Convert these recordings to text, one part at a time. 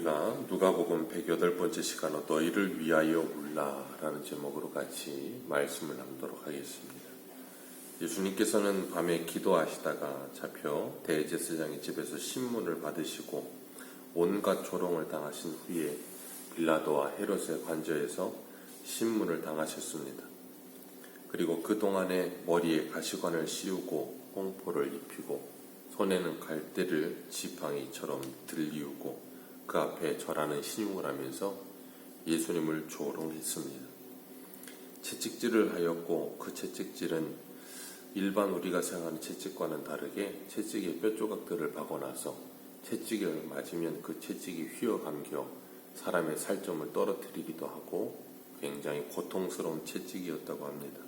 우리가 누가복음 108번째 시간으로 너희를 위하여 울라 라는 제목으로 같이 말씀을 나누도록 하겠습니다. 예수님께서는 밤에 기도하시다가 잡혀 대제사장의 집에서 신문을 받으시고 온갖 조롱을 당하신 후에 빌라도와 헤롯의 관저에서 신문을 당하셨습니다. 그리고 그동안에 머리에 가시관을 씌우고 홍포를 입히고 손에는 갈대를 지팡이처럼 들이우고 그 앞에 절하는 신용을 하면서 예수님을 조롱했습니다. 채찍질을 하였고 그 채찍질은 일반 우리가 생각하는 채찍과는 다르게 채찍에 뼈 조각들을 박아놔서 채찍을 맞으면 그 채찍이 휘어감겨 사람의 살점을 떨어뜨리기도 하고 굉장히 고통스러운 채찍이었다고 합니다.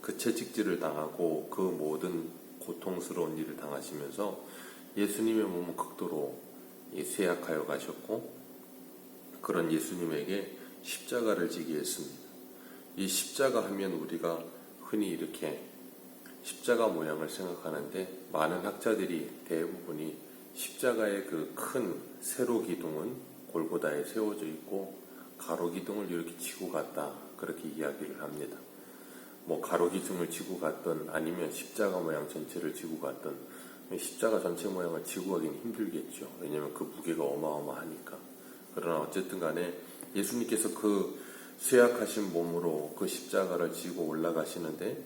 그 채찍질을 당하고 그 모든 고통스러운 일을 당하시면서 예수님의 몸은 극도로 쇠약하여 가셨고 그런 예수님에게 십자가를 지게 했습니다. 이 십자가 하면 우리가 흔히 이렇게 십자가 모양을 생각하는데 많은 학자들이 대부분이 십자가의 그 큰 세로 기둥은 골고다에 세워져 있고 가로 기둥을 이렇게 지고 갔다 그렇게 이야기를 합니다. 가로 기둥을 지고 갔던 아니면 십자가 모양 전체를 지고 갔던 십자가 전체 모양을 지고 가긴 힘들겠죠. 왜냐하면 그 무게가 어마어마하니까. 그러나 어쨌든 간에 예수님께서 그 쇠약하신 몸으로 그 십자가를 지고 올라가시는데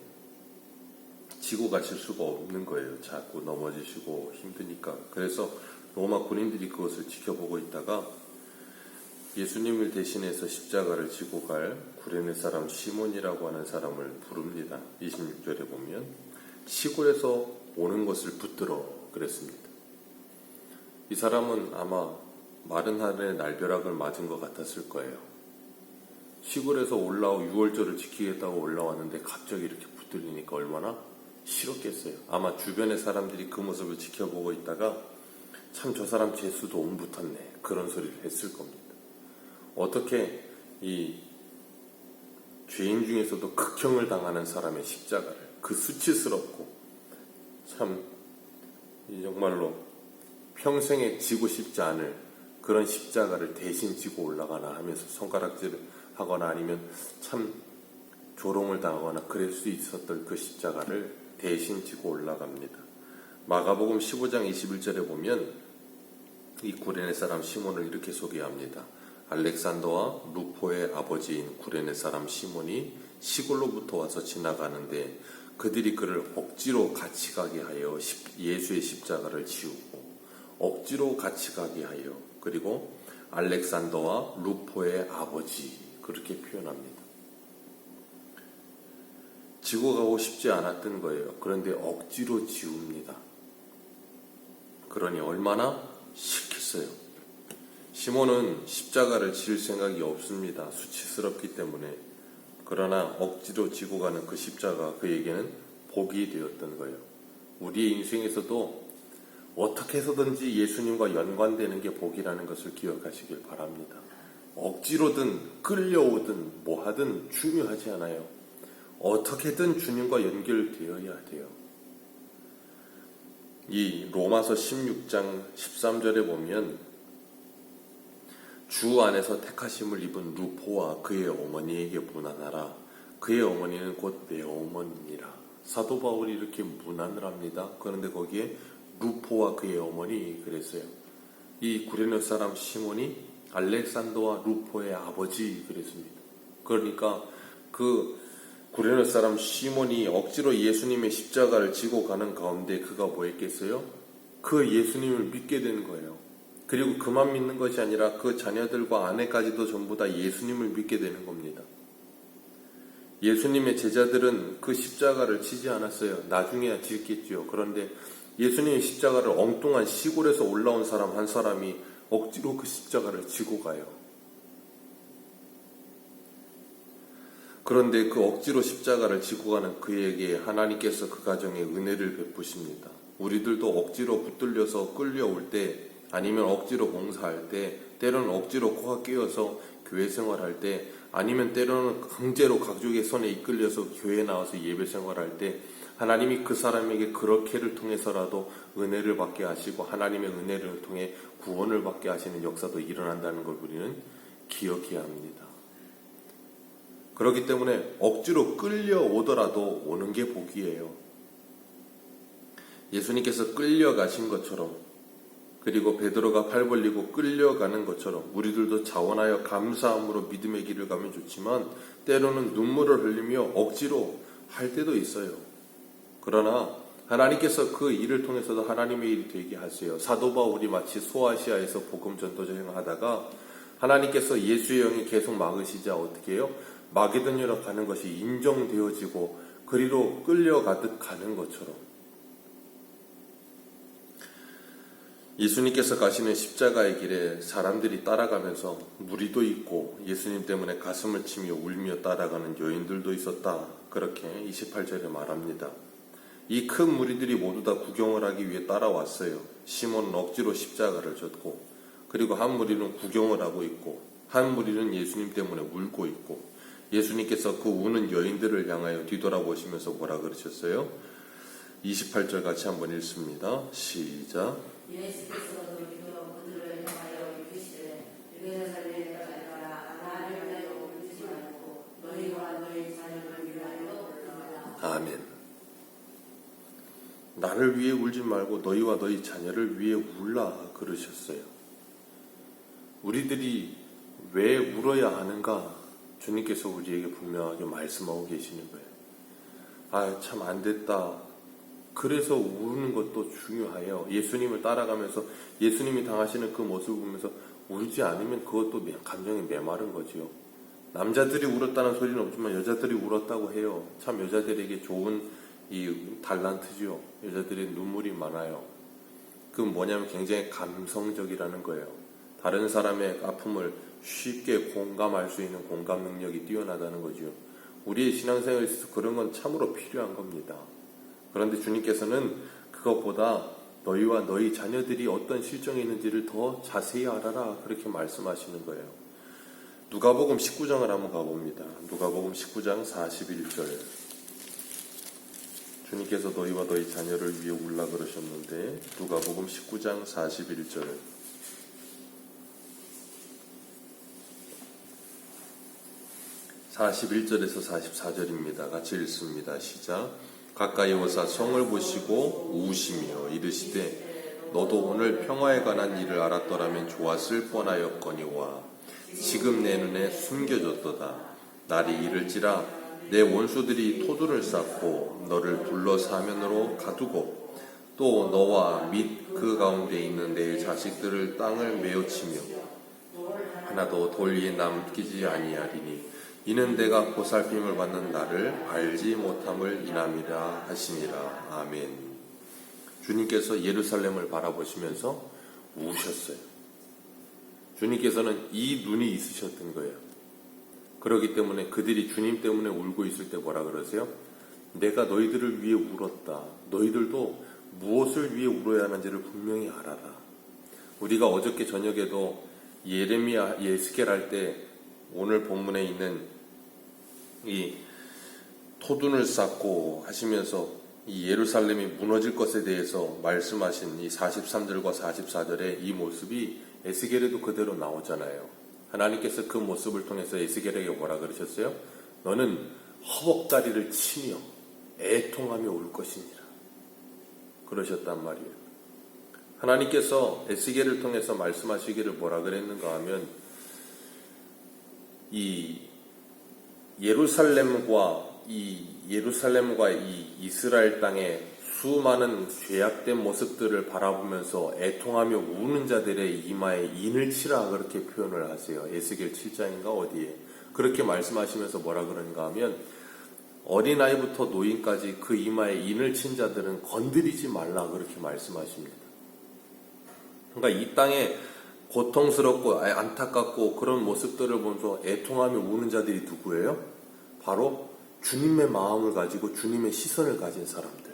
지고 가실 수가 없는 거예요. 자꾸 넘어지시고 힘드니까. 그래서 로마 군인들이 그것을 지켜보고 있다가 예수님을 대신해서 십자가를 지고 갈 구레네 사람 시몬이라고 하는 사람을 부릅니다. 26절에 보면 시골에서 오는 것을 붙들어 그랬습니다. 이 사람은 아마 마른 하늘의 날벼락을 맞은 것 같았을 거예요. 시골에서 6월절을 지키겠다고 올라왔는데 갑자기 이렇게 붙들리니까 얼마나 싫었겠어요. 아마 주변의 사람들이 그 모습을 지켜보고 있다가 참 저 사람 재수도 온 붙었네 그런 소리를 했을 겁니다. 어떻게 이 죄인 중에서도 극형을 당하는 사람의 십자가를 그 수치스럽고 참 정말로 평생에 지고 싶지 않을 그런 십자가를 대신 지고 올라가나 하면서 손가락질을 하거나 아니면 참 조롱을 당하거나 그럴 수 있었던 그 십자가를 대신 지고 올라갑니다. 마가복음 15장 21절에 보면 이 구레네 사람 시몬을 이렇게 소개합니다. 알렉산더와 루포의 아버지인 구레네 사람 시몬이 시골로부터 와서 지나가는데 그들이 그를 억지로 같이 가게 하여 예수의 십자가를 지우고 억지로 같이 가게 하여 그리고 알렉산더와 루포의 아버지 그렇게 표현합니다. 지고 가고 싶지 않았던 거예요. 그런데 억지로 지웁니다. 그러니 얼마나 싫겠어요. 시몬은 십자가를 지을 생각이 없습니다. 수치스럽기 때문에. 그러나 억지로 지고 가는 그 십자가 그에게는 복이 되었던 거예요. 우리의 인생에서도 어떻게 해서든지 예수님과 연관되는 게 복이라는 것을 기억하시길 바랍니다. 억지로든 끌려오든 뭐하든 중요하지 않아요. 어떻게든 주님과 연결되어야 돼요. 이 로마서 16장 13절에 보면 주 안에서 택하심을 입은 루포와 그의 어머니에게 문안하라. 그의 어머니는 곧 내 어머니니라. 사도 바울이 이렇게 문안을 합니다. 그런데 거기에 루포와 그의 어머니 그랬어요. 이 구레네 사람 시몬이 알렉산더와 루포의 아버지 그랬습니다. 그러니까 그 구레네 사람 시몬이 억지로 예수님의 십자가를 지고 가는 가운데 그가 뭐 했겠어요? 그 예수님을 믿게 된 거예요. 그리고 그만 믿는 것이 아니라 그 자녀들과 아내까지도 전부 다 예수님을 믿게 되는 겁니다. 예수님의 제자들은 그 십자가를 지지 않았어요. 나중에야 짓겠죠. 그런데 예수님의 십자가를 엉뚱한 시골에서 올라온 사람 한 사람이 억지로 그 십자가를 지고 가요. 그런데 그 억지로 십자가를 지고 가는 그에게 하나님께서 그 가정에 은혜를 베푸십니다. 우리들도 억지로 붙들려서 끌려올 때 아니면 억지로 봉사할 때 때로는 억지로 코가 끼어서 교회 생활할 때 아니면 때로는 강제로 가족의 손에 이끌려서 교회에 나와서 예배 생활할 때 하나님이 그 사람에게 그렇게를 통해서라도 은혜를 받게 하시고 하나님의 은혜를 통해 구원을 받게 하시는 역사도 일어난다는 걸 우리는 기억해야 합니다. 그렇기 때문에 억지로 끌려오더라도 오는 게 복이에요. 예수님께서 끌려가신 것처럼, 그리고 베드로가 팔 벌리고 끌려가는 것처럼 우리들도 자원하여 감사함으로 믿음의 길을 가면 좋지만 때로는 눈물을 흘리며 억지로 할 때도 있어요. 그러나 하나님께서 그 일을 통해서도 하나님의 일이 되게 하세요. 사도 바울이 마치 소아시아에서 복음 전도 여행하다가 하나님께서 예수의 영이 계속 막으시자 어떻게 해요? 마게도냐로 가는 것이 인정되어지고 그리로 끌려가듯 가는 것처럼 예수님께서 가시는 십자가의 길에 사람들이 따라가면서 무리도 있고 예수님 때문에 가슴을 치며 울며 따라가는 여인들도 있었다. 그렇게 28절에 말합니다. 이 큰 무리들이 모두 다 구경을 하기 위해 따라왔어요. 시몬은 억지로 십자가를 졌고, 그리고 한 무리는 구경을 하고 있고, 한 무리는 예수님 때문에 울고 있고, 예수님께서 그 우는 여인들을 향하여 뒤돌아보시면서 뭐라 그러셨어요? 28절 같이 한번 읽습니다. 시작. 예수께서 돌이켜 그들을 향하여 이르시되 너희는 살리는 자들아 나를 위하여 울지 말고 너희와 너희 자녀를 위하여 울라. 아멘. 나를 위해 울지 말고 너희와 너희 자녀를 위해 울라 그러셨어요. 우리들이 왜 울어야 하는가? 주님께서 우리에게 분명하게 말씀하고 계시는 거예요. 아, 참 안 됐다. 그래서 우는 것도 중요해요. 예수님을 따라가면서 예수님이 당하시는 그 모습을 보면서 울지 않으면 그것도 감정이 메마른 거지요. 남자들이 울었다는 소리는 없지만 여자들이 울었다고 해요. 참 여자들에게 좋은 이 달란트지요. 여자들이 눈물이 많아요. 그건 뭐냐면 굉장히 감성적이라는 거예요. 다른 사람의 아픔을 쉽게 공감할 수 있는 공감 능력이 뛰어나다는 거죠. 우리의 신앙생활에 있어서 그런 건 참으로 필요한 겁니다. 그런데 주님께서는 그것보다 너희와 너희 자녀들이 어떤 실정에 있는지를 더 자세히 알아라 그렇게 말씀하시는 거예요. 누가복음 19장을 한번 가봅니다. 누가복음 19장 41절. 주님께서 너희와 너희 자녀를 위해 울라 그러셨는데 누가복음 19장 41절. 41절에서 44절입니다. 같이 읽습니다. 시작. 가까이 오사 성을 보시고 우시며 이르시되 너도 오늘 평화에 관한 일을 알았더라면 좋았을 뻔하였거니와 지금 내 눈에 숨겨졌도다. 날이 이를지라 내 원수들이 토두를 쌓고 너를 둘러 사면으로 가두고 또 너와 및 그 가운데 있는 내 자식들을 땅을 메어치며 하나도 돌 위에 남기지 아니하리니 이는 내가 보살핌을 받는 나를 알지 못함을 인함이라 하시니라. 아멘. 주님께서 예루살렘을 바라보시면서 우셨어요. 주님께서는 이 눈이 있으셨던 거예요. 그렇기 때문에 그들이 주님 때문에 울고 있을 때 뭐라 그러세요? 내가 너희들을 위해 울었다. 너희들도 무엇을 위해 울어야 하는지를 분명히 알아라. 우리가 어저께 저녁에도 예레미야 예스겔 할 때 오늘 본문에 있는 이 토둔을 쌓고 하시면서 이 예루살렘이 무너질 것에 대해서 말씀하신 이 43절과 44절의 이 모습이 에스겔에도 그대로 나오잖아요. 하나님께서 그 모습을 통해서 에스겔에게 뭐라 그러셨어요? 너는 허벅다리를 치며 애통하며 울 것이니라 그러셨단 말이에요. 하나님께서 에스겔을 통해서 말씀하시기를 뭐라 그랬는가 하면 이 예루살렘과 이 이스라엘 땅의 수많은 죄악된 모습들을 바라보면서 애통하며 우는 자들의 이마에 인을 치라 그렇게 표현을 하세요. 에스겔 7장인가 어디에 그렇게 말씀하시면서 뭐라 그러는가 하면 어린아이부터 노인까지 그 이마에 인을 친 자들은 건드리지 말라 그렇게 말씀하십니다. 그러니까 이 땅에 고통스럽고 안타깝고 그런 모습들을 보면서 애통하며 우는 자들이 누구예요? 바로 주님의 마음을 가지고 주님의 시선을 가진 사람들.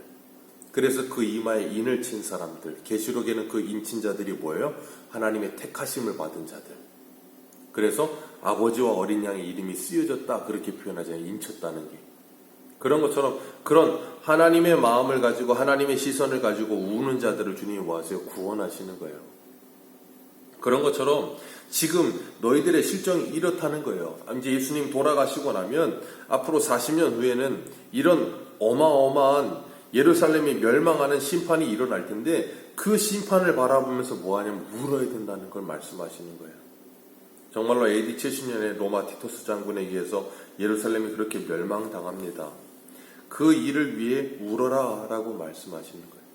그래서 그 이마에 인을 친 사람들. 계시록에는 그 인친 자들이 뭐예요? 하나님의 택하심을 받은 자들. 그래서 아버지와 어린 양의 이름이 쓰여졌다 그렇게 표현하잖아요. 인쳤다는 게. 그런 것처럼 그런 하나님의 마음을 가지고 하나님의 시선을 가지고 우는 자들을 주님이 뭐하세요? 구원하시는 거예요. 그런 것처럼 지금 너희들의 실정이 이렇다는 거예요. 이제 예수님 돌아가시고 나면 앞으로 40년 후에는 이런 어마어마한 예루살렘이 멸망하는 심판이 일어날 텐데 그 심판을 바라보면서 뭐하냐면 울어야 된다는 걸 말씀하시는 거예요. 정말로 AD 70년에 로마 티토스 장군에 의해서 예루살렘이 그렇게 멸망당합니다. 그 일을 위해 울어라 라고 말씀하시는 거예요.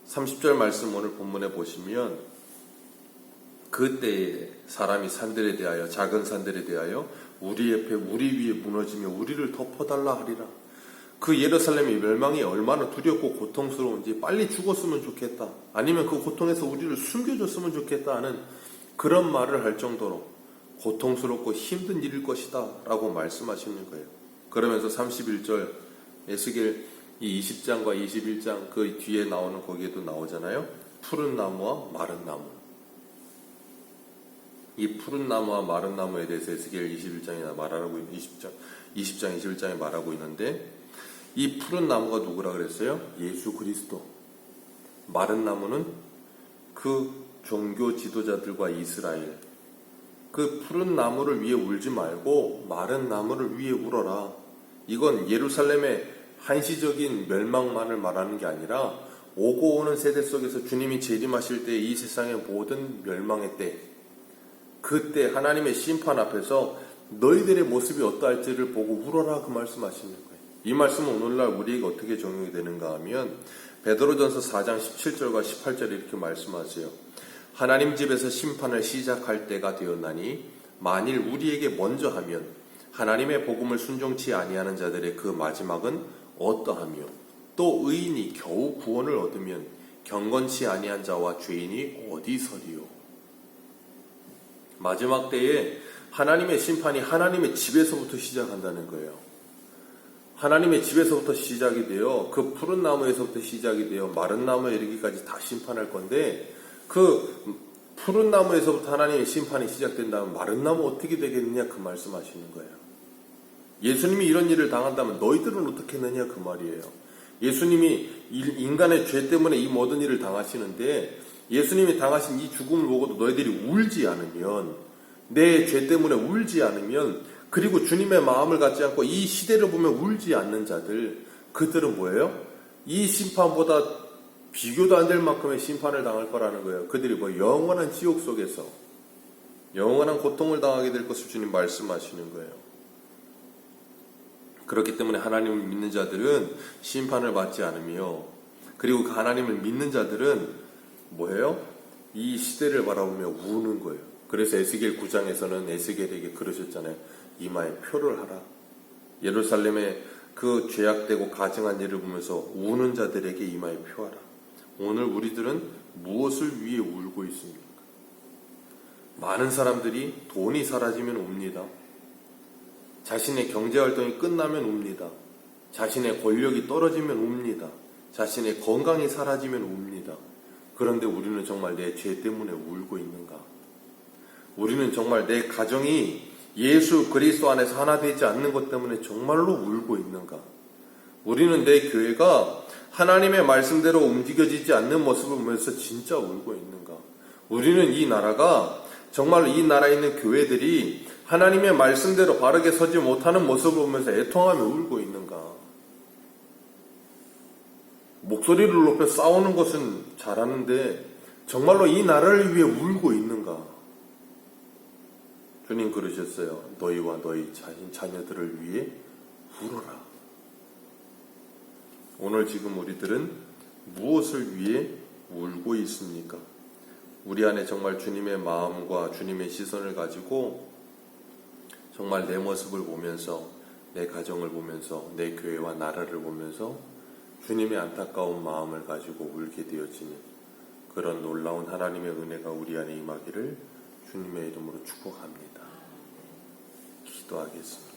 30절 말씀 오늘 본문에 보시면 그때에 사람이 산들에 대하여 작은 산들에 대하여 우리 옆에 우리 위에 무너지며 우리를 덮어달라 하리라. 그 예루살렘의 멸망이 얼마나 두렵고 고통스러운지 빨리 죽었으면 좋겠다. 아니면 그 고통에서 우리를 숨겨줬으면 좋겠다 하는 그런 말을 할 정도로 고통스럽고 힘든 일일 것이다 라고 말씀하시는 거예요. 그러면서 31절 에스겔 이 20장과 21장 그 뒤에 나오는 거기에도 나오잖아요. 푸른 나무와 마른 나무. 이 푸른 나무와 마른 나무에 대해서 에스겔 21장에 말하고 있는 20장 21장에 말하고 있는데 이 푸른 나무가 누구라 그랬어요? 예수 그리스도. 마른 나무는 그 종교 지도자들과 이스라엘. 그 푸른 나무를 위해 울지 말고 마른 나무를 위해 울어라. 이건 예루살렘의 한시적인 멸망만을 말하는 게 아니라 오고 오는 세대 속에서 주님이 재림하실 때 이 세상의 모든 멸망의 때, 그때 하나님의 심판 앞에서 너희들의 모습이 어떠할지를 보고 울어라 그 말씀하시는 거예요. 이 말씀은 오늘날 우리에게 어떻게 적용이 되는가 하면 베드로전서 4장 17절과 18절에 이렇게 말씀하세요. 하나님 집에서 심판을 시작할 때가 되었나니 만일 우리에게 먼저 하면 하나님의 복음을 순종치 아니하는 자들의 그 마지막은 어떠하며 또 의인이 겨우 구원을 얻으면 경건치 아니한 자와 죄인이 어디서리요. 마지막 때에 하나님의 심판이 하나님의 집에서부터 시작한다는 거예요. 하나님의 집에서부터 시작이 되어 그 푸른 나무에서부터 시작이 되어 마른 나무에 이르기까지 다 심판할 건데 그 푸른 나무에서부터 하나님의 심판이 시작된다면 마른 나무 어떻게 되겠느냐 그 말씀하시는 거예요. 예수님이 이런 일을 당한다면 너희들은 어떻게 했느냐 그 말이에요. 예수님이 인간의 죄 때문에 이 모든 일을 당하시는데 예수님이 당하신 이 죽음을 보고도 너희들이 울지 않으면, 내 죄 때문에 울지 않으면, 그리고 주님의 마음을 갖지 않고 이 시대를 보면 울지 않는 자들, 그들은 뭐예요? 이 심판보다 비교도 안 될 만큼의 심판을 당할 거라는 거예요. 그들이 뭐 영원한 지옥 속에서 영원한 고통을 당하게 될 것을 주님 말씀하시는 거예요. 그렇기 때문에 하나님을 믿는 자들은 심판을 받지 않으며, 그리고 그 하나님을 믿는 자들은 뭐예요? 이 시대를 바라보며 우는 거예요. 그래서 에스겔 9장에서는 에스겔에게 그러셨잖아요. 이마에 표를 하라. 예루살렘의 그 죄악되고 가증한 일을 보면서 우는 자들에게 이마에 표하라. 오늘 우리들은 무엇을 위해 울고 있습니까? 많은 사람들이 돈이 사라지면 웁니다. 자신의 경제활동이 끝나면 웁니다. 자신의 권력이 떨어지면 웁니다. 자신의 건강이 사라지면 웁니다. 그런데 우리는 정말 내 죄 때문에 울고 있는가? 우리는 정말 내 가정이 예수 그리스도 안에서 하나 되지 않는 것 때문에 정말로 울고 있는가? 우리는 내 교회가 하나님의 말씀대로 움직여지지 않는 모습을 보면서 진짜 울고 있는가? 우리는 이 나라가 정말로 이 나라에 있는 교회들이 하나님의 말씀대로 바르게 서지 못하는 모습을 보면서 애통하며 울고 있는가? 목소리를 높여 싸우는 것은 잘하는데 정말로 이 나라를 위해 울고 있는가? 주님 그러셨어요. 너희와 너희 자녀들을 위해 울어라. 오늘 지금 우리들은 무엇을 위해 울고 있습니까? 우리 안에 정말 주님의 마음과 주님의 시선을 가지고 정말 내 모습을 보면서, 내 가정을 보면서, 내 교회와 나라를 보면서 주님의 안타까운 마음을 가지고 울게 되어지는 그런 놀라운 하나님의 은혜가 우리 안에 임하기를 주님의 이름으로 축복합니다. 기도하겠습니다.